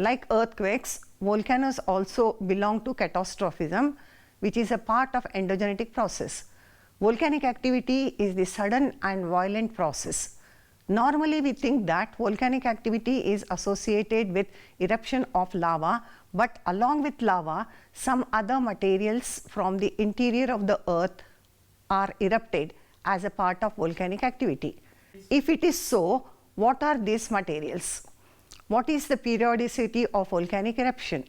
Like earthquakes, volcanoes also belong to catastrophism, which is a part of endogenetic process. Volcanic activity is the sudden and violent process. Normally we think that volcanic activity is associated with eruption of lava, but along with lava, some other materials from the interior of the earth are erupted as a part of volcanic activity. If it is so, what are these materials? What is the periodicity of volcanic eruption?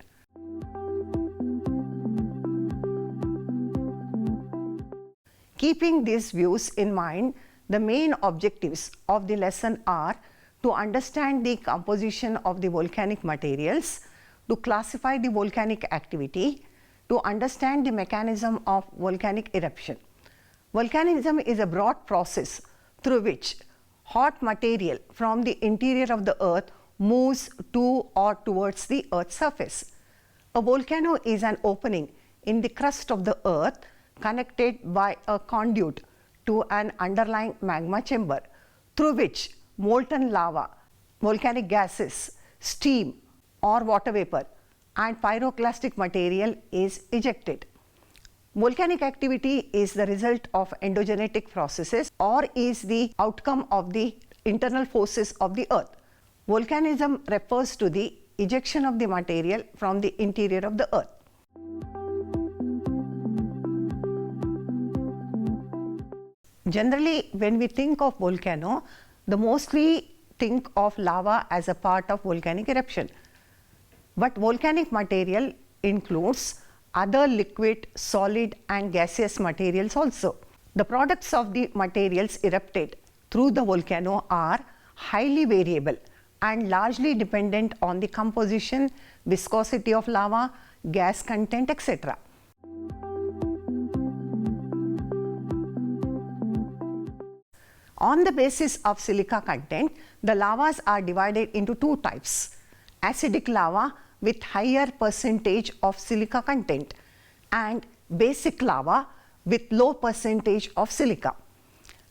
Keeping these views in mind, the main objectives of the lesson are to understand the composition of the volcanic materials, to classify the volcanic activity, to understand the mechanism of volcanic eruption. Volcanism is a broad process through which hot material from the interior of the earth moves to or towards the earth's surface. A volcano is an opening in the crust of the earth connected by a conduit to an underlying magma chamber through which molten lava, volcanic gases, steam or water vapor and pyroclastic material is ejected. Volcanic activity is the result of endogenetic processes or is the outcome of the internal forces of the earth. Volcanism refers to the ejection of the material from the interior of the earth. Generally, when we think of volcano, the mostly think of lava as a part of volcanic eruption. But volcanic material includes other liquid, solid and gaseous materials also. The products of the materials erupted through the volcano are highly variable and largely dependent on the composition, viscosity of lava, gas content, etc. On the basis of silica content, the lavas are divided into two types: acidic lava with higher percentage of silica content and basic lava with low percentage of silica.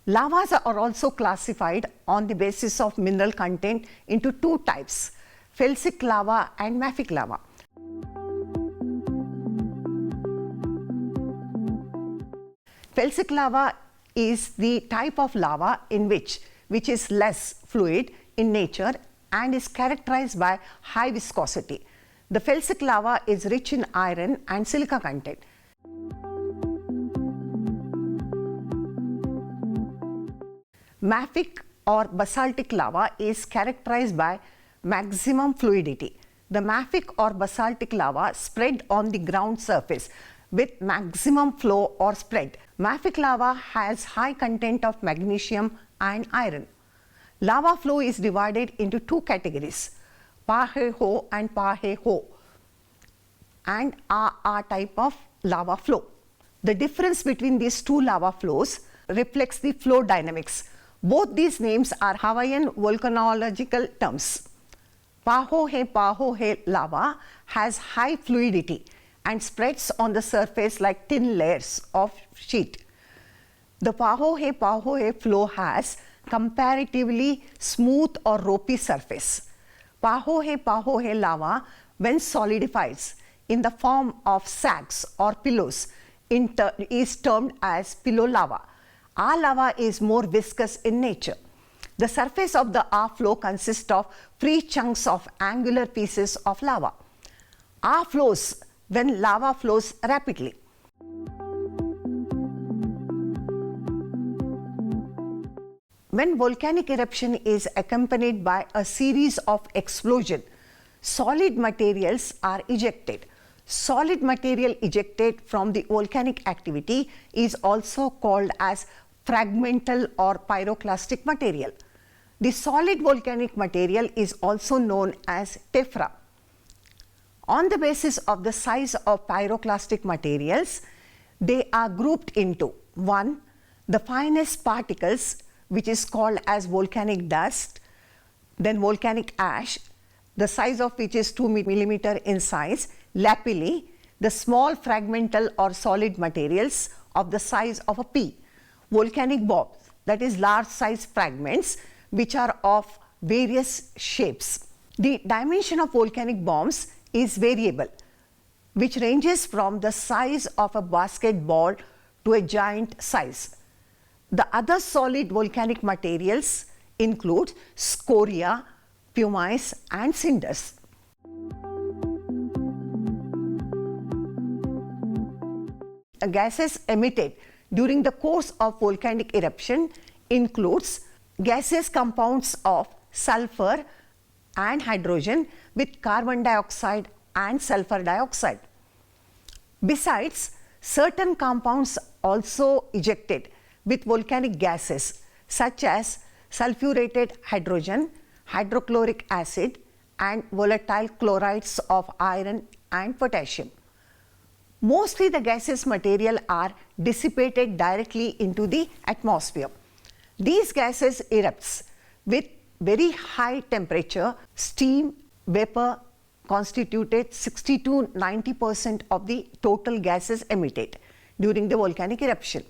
Lavas are also classified on the basis of mineral content into two types: felsic lava and mafic lava. Felsic lava is the type of lava which is less fluid in nature and is characterized by high viscosity. The felsic lava is rich in iron and silica content. Mafic or basaltic lava is characterized by maximum fluidity. The mafic or basaltic lava spread on the ground surface with maximum flow or spread. Mafic lava has high content of magnesium and iron. Lava flow is divided into two categories: 𝗂𝗱𝗁 and 𝗂𝗱𝗁, and are type of lava flow. The difference between these two lava flows reflects the flow dynamics. Both these names are Hawaiian volcanological terms. 𝗂𝗱𝗁 lava has high fluidity and spreads on the surface like thin layers of sheet. The 𝗂𝗱𝗁 flow has comparatively smooth or ropey surface. 𝗂𝗱𝗁 lava, when solidifies in the form of sags or pillows, is termed as pillow lava. Our lava is more viscous in nature. The surface of the R flow consists of free chunks of angular pieces of lava. R flows when lava flows rapidly. When volcanic eruption is accompanied by a series of explosions, solid materials are ejected. Solid material ejected from the volcanic activity is also called as fragmental or pyroclastic material. The solid volcanic material is also known as tephra. On the basis of the size of pyroclastic materials, they are grouped into 1. The finest particles, which is called as volcanic dust, then volcanic ash, the size of which is 2 millimeter in size, lapilli, the small fragmental or solid materials of the size of a pea, volcanic bobs, that is large size fragments which are of various shapes. The dimension of volcanic bombs is variable, which ranges from the size of a basketball to a giant size. The other solid volcanic materials include scoria, pumice, and cinders. Gases emitted during the course of volcanic eruption includes gaseous compounds of sulfur and hydrogen with carbon dioxide and sulfur dioxide. Besides, certain compounds also ejected with volcanic gases such as sulfurated hydrogen, hydrochloric acid, and volatile chlorides of iron and potassium. Mostly the gaseous material are dissipated directly into the atmosphere. These gases erupts with very high temperature. Steam, vapor constituted 60 to 90% of the total gases emitted during the volcanic eruption.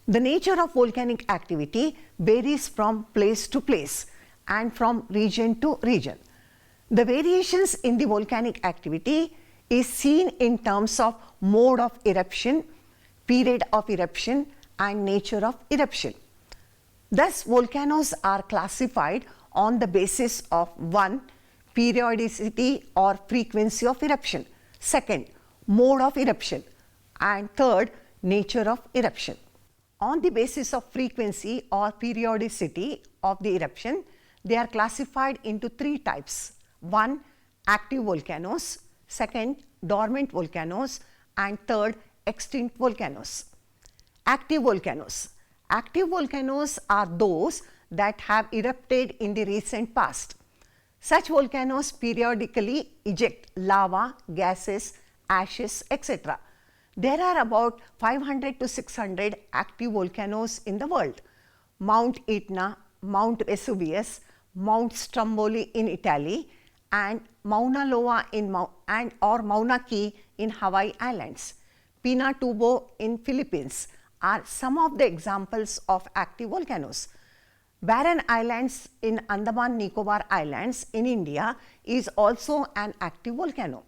The nature of volcanic activity varies from place to place and from region to region. The variations in the volcanic activity is seen in terms of mode of eruption, period of eruption, and nature of eruption. Thus, volcanoes are classified on the basis of 1. Periodicity or frequency of eruption, 2. Mode of eruption, and 3. Nature of eruption. On the basis of frequency or periodicity of the eruption, they are classified into 3 types. 1. Active volcanoes, 2. Dormant volcanoes, and 3. Extinct volcanoes. Active volcanoes. Active volcanoes are those that have erupted in the recent past. Such volcanoes periodically eject lava, gases, ashes, etc. There are about 500 to 600 active volcanoes in the world. Mount Etna, Mount Vesuvius, Mount Stromboli in Italy, and Mauna Loa or Mauna Kea in Hawaii Islands. Pinatubo in Philippines are some of the examples of active volcanoes. Barren Islands in Andaman Nicobar Islands in India is also an active volcano.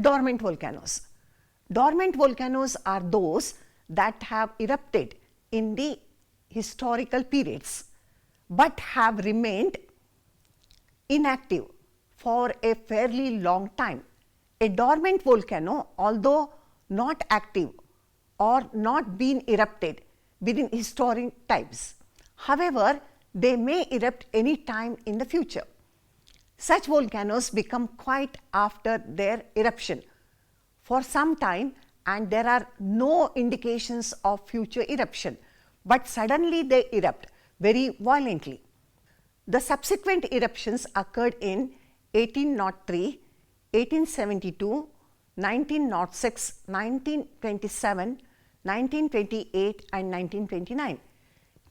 Dormant volcanoes. Dormant volcanoes are those that have erupted in the historical periods but have remained inactive for a fairly long time. A dormant volcano, although not active or not been erupted within historic times, however, they may erupt any time in the future. Such volcanoes become quiet after their eruption for some time, and there are no indications of future eruption, but suddenly they erupt very violently. The subsequent eruptions occurred in 1803, 1872, 1906, 1927, 1928, and 1929.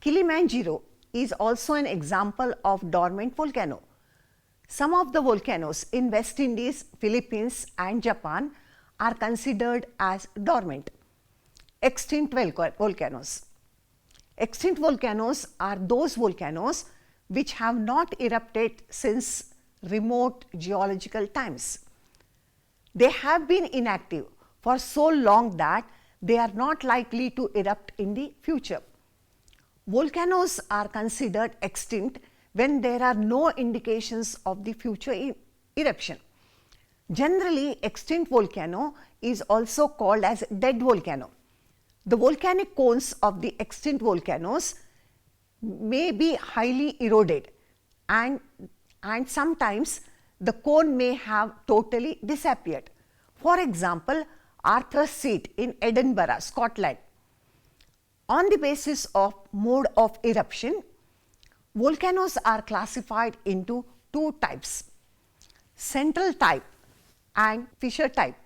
Kilimanjaro is also an example of dormant volcano. Some of the volcanoes in West Indies, Philippines, and Japan are considered as dormant. Extinct volcanoes. Extinct volcanoes are those volcanoes which have not erupted since remote geological times. They have been inactive for so long that they are not likely to erupt in the future. Volcanoes are considered extinct when there are no indications of the future eruption. Generally, extinct volcano is also called as dead volcano. The volcanic cones of the extinct volcanoes may be highly eroded, and sometimes the cone may have totally disappeared. For example, Arthur's Seat in Edinburgh, Scotland. On the basis of mode of eruption, volcanoes are classified into 2 types: central type and fissure type.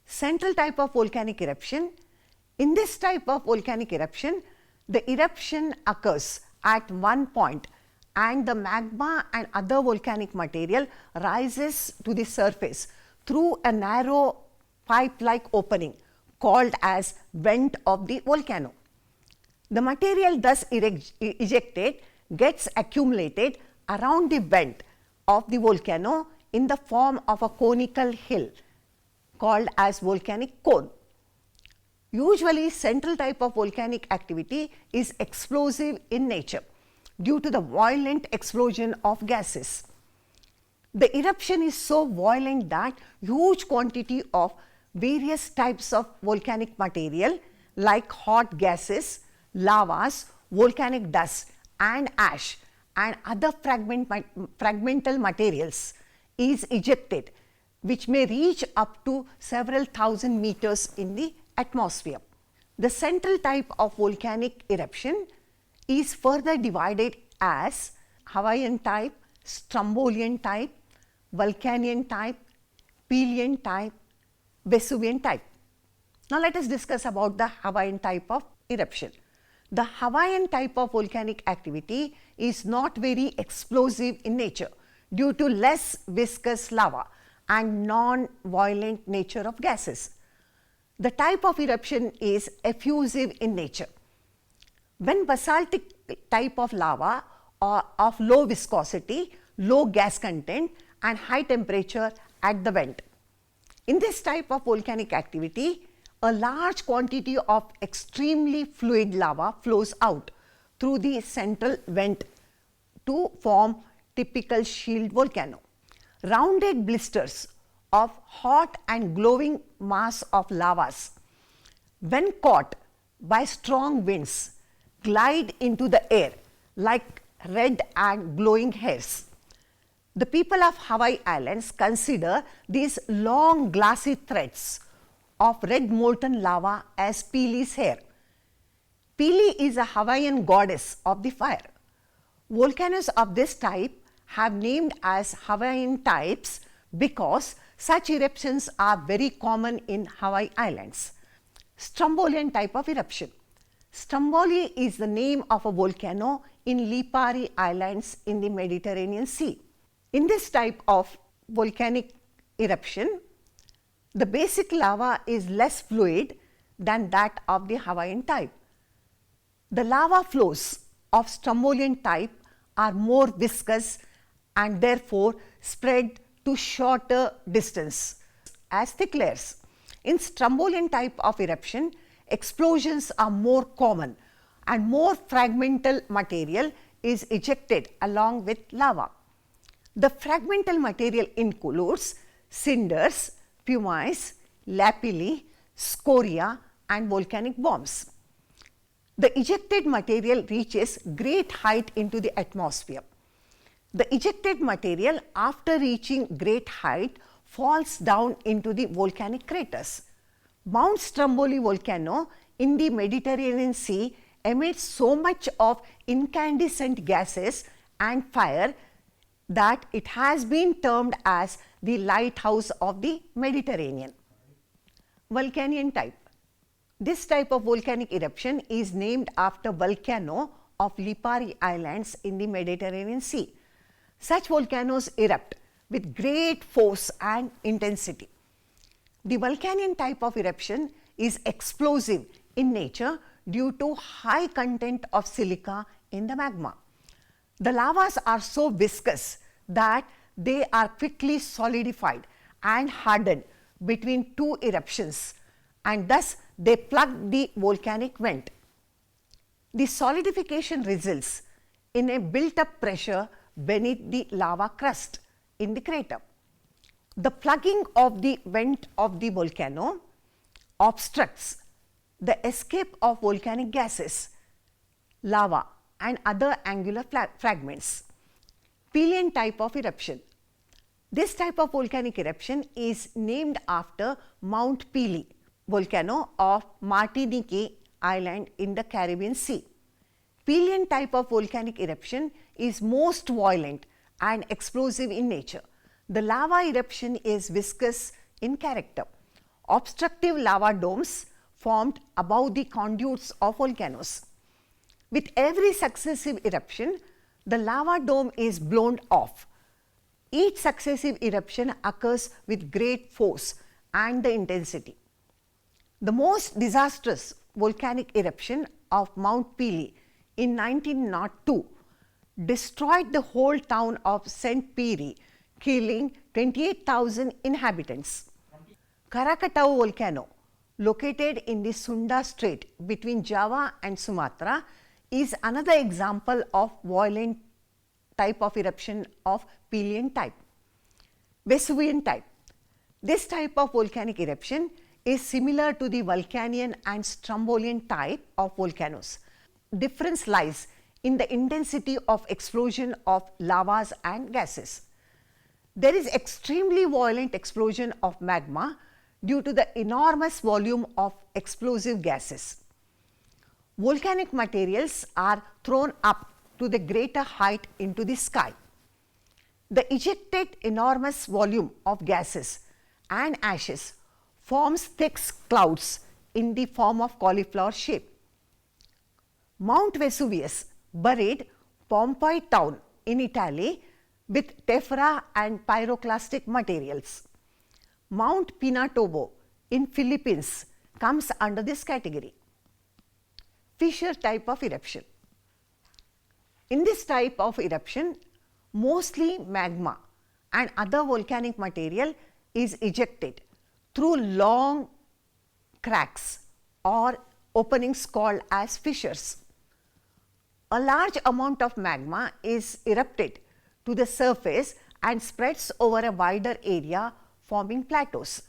Central type of volcanic eruption. In this type of volcanic eruption, the eruption occurs at one point and the magma and other volcanic material rises to the surface through a narrow pipe-like opening called as vent of the volcano. The material thus ejected gets accumulated around the vent of the volcano in the form of a conical hill called as volcanic cone. Usually, central type of volcanic activity is explosive in nature due to the violent explosion of gases. The eruption is so violent that huge quantity of various types of volcanic material like hot gases, lavas, volcanic dust and ash and other fragmental materials is ejected, which may reach up to several thousand meters in the atmosphere. The central type of volcanic eruption is further divided as Hawaiian type, Strombolian type, Vulcanian type, Pelian type, Vesuvian type. Now let us discuss about the Hawaiian type of eruption. The Hawaiian type of volcanic activity is not very explosive in nature due to less viscous lava and non-violent nature of gases. The type of eruption is effusive in nature. When basaltic type of lava are of low viscosity, low gas content and high temperature at the vent. In this type of volcanic activity, a large quantity of extremely fluid lava flows out through the central vent to form typical shield volcano. Rounded blisters of hot and glowing mass of lavas, when caught by strong winds, glide into the air like red and glowing hairs. The people of Hawaii Islands consider these long glassy threads of red molten lava as 𝗂𝗍's hair. 𝗂𝗍 is a Hawaiian goddess of the fire. Volcanoes of this type have named as Hawaiian types because such eruptions are very common in Hawaii Islands. Strombolian type of eruption. Stromboli is the name of a volcano in Lipari Islands in the Mediterranean Sea. In this type of volcanic eruption, the basic lava is less fluid than that of the Hawaiian type. The lava flows of Strombolian type are more viscous and therefore spread to shorter distance as thick layers. In Strombolian type of eruption, explosions are more common and more fragmental material is ejected along with lava. The fragmental material includes cinders, pumice, lapilli, scoria and volcanic bombs. The ejected material reaches great height into the atmosphere. The ejected material, after reaching great height, falls down into the volcanic craters. Mount Stromboli volcano in the Mediterranean Sea emits so much of incandescent gases and fire that it has been termed as the lighthouse of the Mediterranean. Vulcanian type. This type of volcanic eruption is named after volcano of Lipari Islands in the Mediterranean Sea. Such volcanoes erupt with great force and intensity. The Vulcanian type of eruption is explosive in nature due to high content of silica in the magma. The lavas are so viscous that they are quickly solidified and hardened between two eruptions, and thus they plug the volcanic vent. The solidification results in a built-up pressure beneath the lava crust in the crater. The plugging of the vent of the volcano obstructs the escape of volcanic gases, lava and other angular fragments. Pelian type of eruption. This type of volcanic eruption is named after Mount Pelee, volcano of Martinique Island in the Caribbean Sea. Pelian type of volcanic eruption is most violent and explosive in nature. The lava eruption is viscous in character. Obstructive lava domes formed above the conduits of volcanoes. With every successive eruption, the lava dome is blown off. Each successive eruption occurs with great force and the intensity. The most disastrous volcanic eruption of Mount 𝗵𝗡 in 1902 destroyed the whole town of 𝗧𝗏𝗡, killing 28,000 inhabitants. 𝗂𝗽𝗱𝗁 volcano, located in the Sunda Strait between Java and Sumatra, is another example of violent type of eruption of Pylian type. Vesuvian type. This type of volcanic eruption is similar to the Vulcanian and Strombolian type of volcanoes. Difference lies in the intensity of explosion of lavas and gases. There is extremely violent explosion of magma due to the enormous volume of explosive gases. Volcanic materials are thrown up to the greater height into the sky. The ejected enormous volume of gases and ashes forms thick clouds in the form of cauliflower shape. Mount Vesuvius buried Pompei town in Italy with tephra and pyroclastic materials. Mount Pinatubo in Philippines comes under this category. Fissure type of eruption. In this type of eruption, mostly magma and other volcanic material is ejected through long cracks or openings called as fissures. A large amount of magma is erupted to the surface and spreads over a wider area, forming plateaus.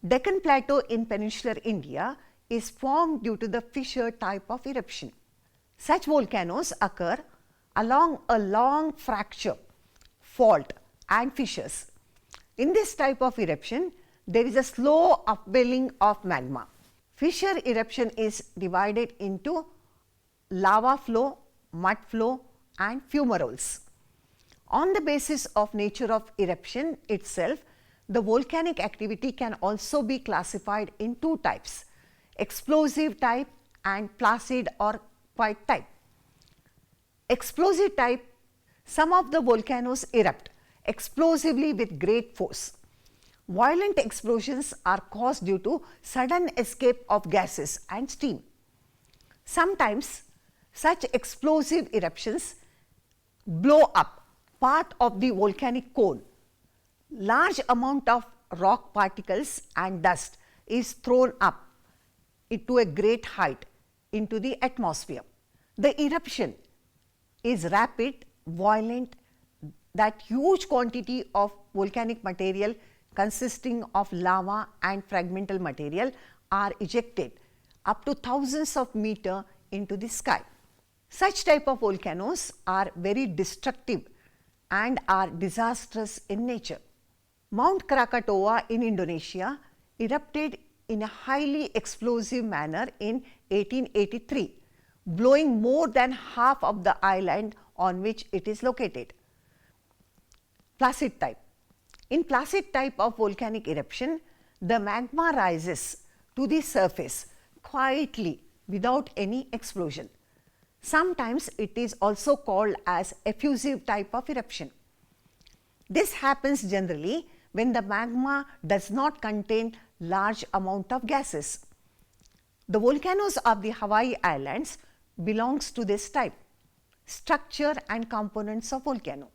Deccan Plateau in peninsular India is formed due to the fissure type of eruption. Such volcanoes occur along a long fracture, fault and fissures. In this type of eruption, there is a slow upwelling of magma. Fissure eruption is divided into lava flow, mud flow and fumaroles. On the basis of nature of eruption itself, the volcanic activity can also be classified in two types: explosive type and placid or quiet type. Explosive type, some of the volcanoes erupt explosively with great force. Violent explosions are caused due to sudden escape of gases and steam. Sometimes such explosive eruptions blow up part of the volcanic cone. Large amount of rock particles and dust is thrown up to a great height into the atmosphere. The eruption is rapid, violent, that huge quantity of volcanic material consisting of lava and fragmental material are ejected up to thousands of meters into the sky. Such type of volcanoes are very destructive and are disastrous in nature. Mount Krakatoa in Indonesia erupted in a highly explosive manner in 1883, blowing more than half of the island on which it is located. Placid type. In placid type of volcanic eruption, the magma rises to the surface quietly without any explosion. Sometimes it is also called as effusive type of eruption. This happens generally when the magma does not contain large amount of gases. The volcanoes of the Hawaii Islands belongs to this type. Structure and components of volcano.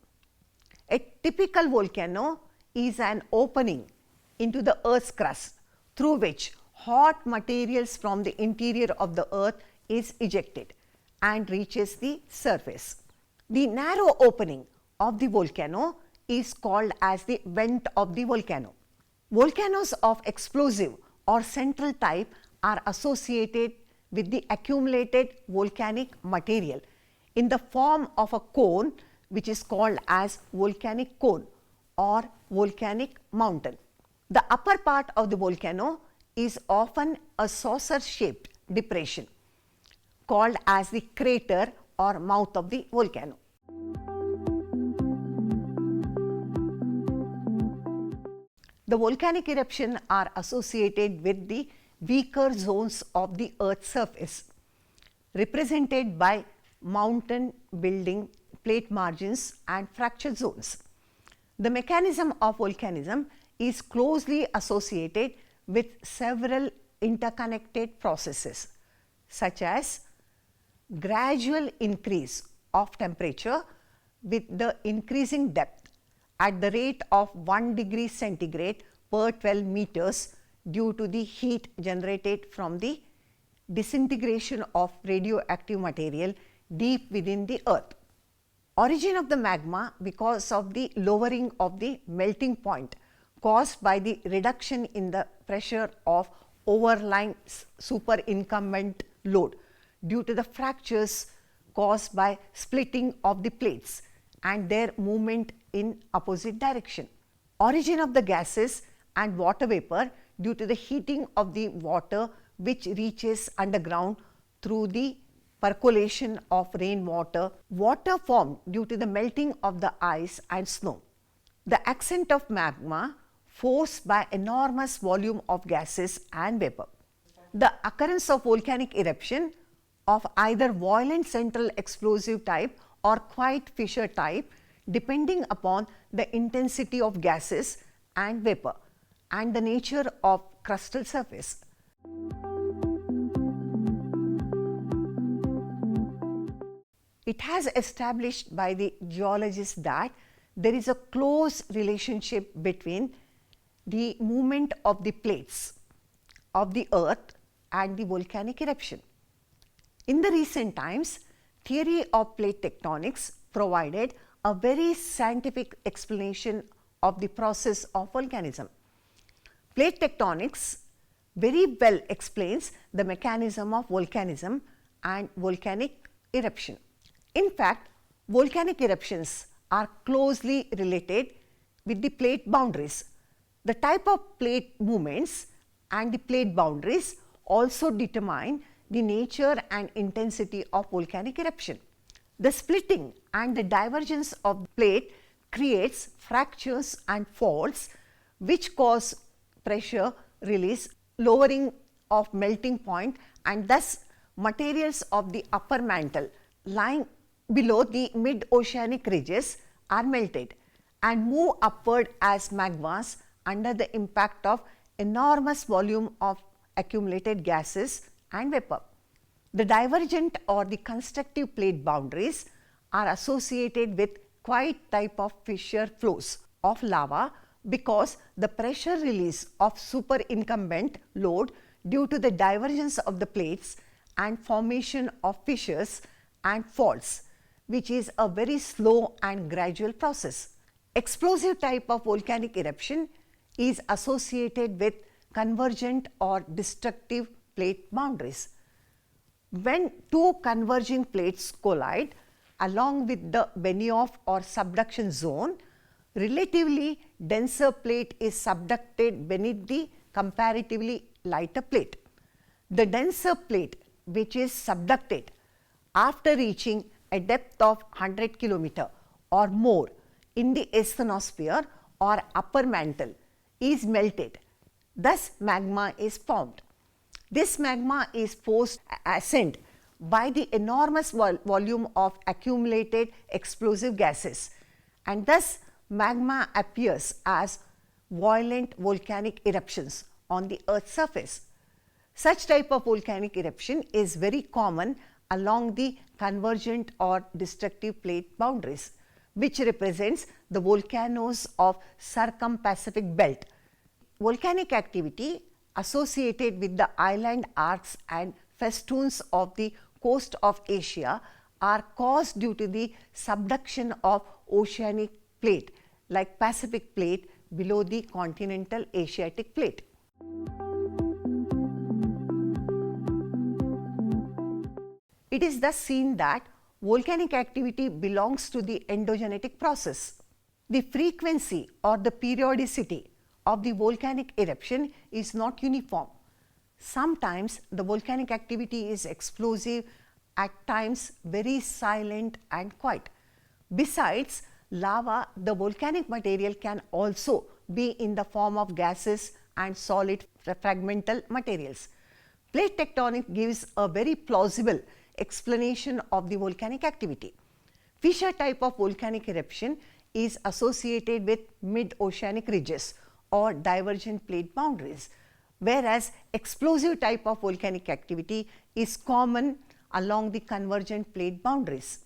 A typical volcano is an opening into the Earth's crust through which hot materials from the interior of the Earth is ejected and reaches the surface. The narrow opening of the volcano is called as the vent of the volcano. Volcanoes of explosive or central type are associated with the accumulated volcanic material in the form of a cone, which is called as volcanic cone or volcanic mountain. The upper part of the volcano is often a saucer-shaped depression called as the crater or mouth of the volcano. The volcanic eruptions are associated with the weaker zones of the Earth's surface, represented by mountain building, plate margins and fracture zones. The mechanism of volcanism is closely associated with several interconnected processes such as gradual increase of temperature with the increasing depth at the rate of 1 degree centigrade per 12 meters due to the heat generated from the disintegration of radioactive material deep within the earth. Origin of the magma because of the lowering of the melting point caused by the reduction in the pressure of overlying superincumbent load due to the fractures caused by splitting of the plates and their movement in opposite direction. Origin of the gases and water vapor due to the heating of the water which reaches underground through the percolation of rainwater, water formed due to the melting of the ice and snow. The ascent of magma forced by enormous volume of gases and vapor. The occurrence of volcanic eruption of either violent central explosive type or 𝗂𝗽𝗱 type depending upon the intensity of gases and vapor and the nature of crustal surface. It has established by the geologists that there is a close relationship between the movement of the plates of the earth and the volcanic eruption. In the recent times, theory of plate tectonics provided a very scientific explanation of the process of volcanism. Plate tectonics very well explains the mechanism of volcanism and volcanic eruption. In fact, volcanic eruptions are closely related with the plate boundaries. The type of plate movements and the plate boundaries also determine the nature and intensity of volcanic eruption. The splitting and the divergence of the plate creates fractures and faults which cause pressure release, lowering of melting point, and thus materials of the upper mantle lying below the mid-oceanic ridges are melted and move upward as magmas under the impact of enormous volume of accumulated gases and vapor. The divergent or the constructive plate boundaries are associated with 𝗂𝗽𝗱 type of fissure flows of lava because the pressure release of superincumbent load due to the divergence of the plates and formation of fissures and faults, which is a very slow and gradual process. Explosive type of volcanic eruption is associated with convergent or destructive plate boundaries. When two converging plates collide along with the Benioff or subduction zone, relatively denser plate is subducted beneath the comparatively lighter plate. The denser plate, which is subducted after reaching a depth of 100 km or more in the asthenosphere or upper mantle, is melted. Thus, magma is formed. This magma is forced ascent by the enormous volume of accumulated explosive gases, and thus magma appears as violent volcanic eruptions on the Earth's surface. Such type of volcanic eruption is very common along the convergent or destructive plate boundaries, which represents the volcanoes of circum-Pacific belt. Volcanic activity associated with the island arcs and festoons of the coast of Asia are caused due to the subduction of oceanic plate like Pacific plate below the continental Asiatic plate. It is thus seen that volcanic activity belongs to the endogenetic process. The frequency or the periodicity of the volcanic eruption is not uniform. Sometimes the volcanic activity is explosive, at times very silent and quiet. Besides lava, the volcanic material can also be in the form of gases and solid fragmental materials. Plate tectonics gives a very plausible explanation of the volcanic activity. Fissure type of volcanic eruption is associated with mid-oceanic ridges or divergent plate boundaries, whereas explosive type of volcanic activity is common along the convergent plate boundaries.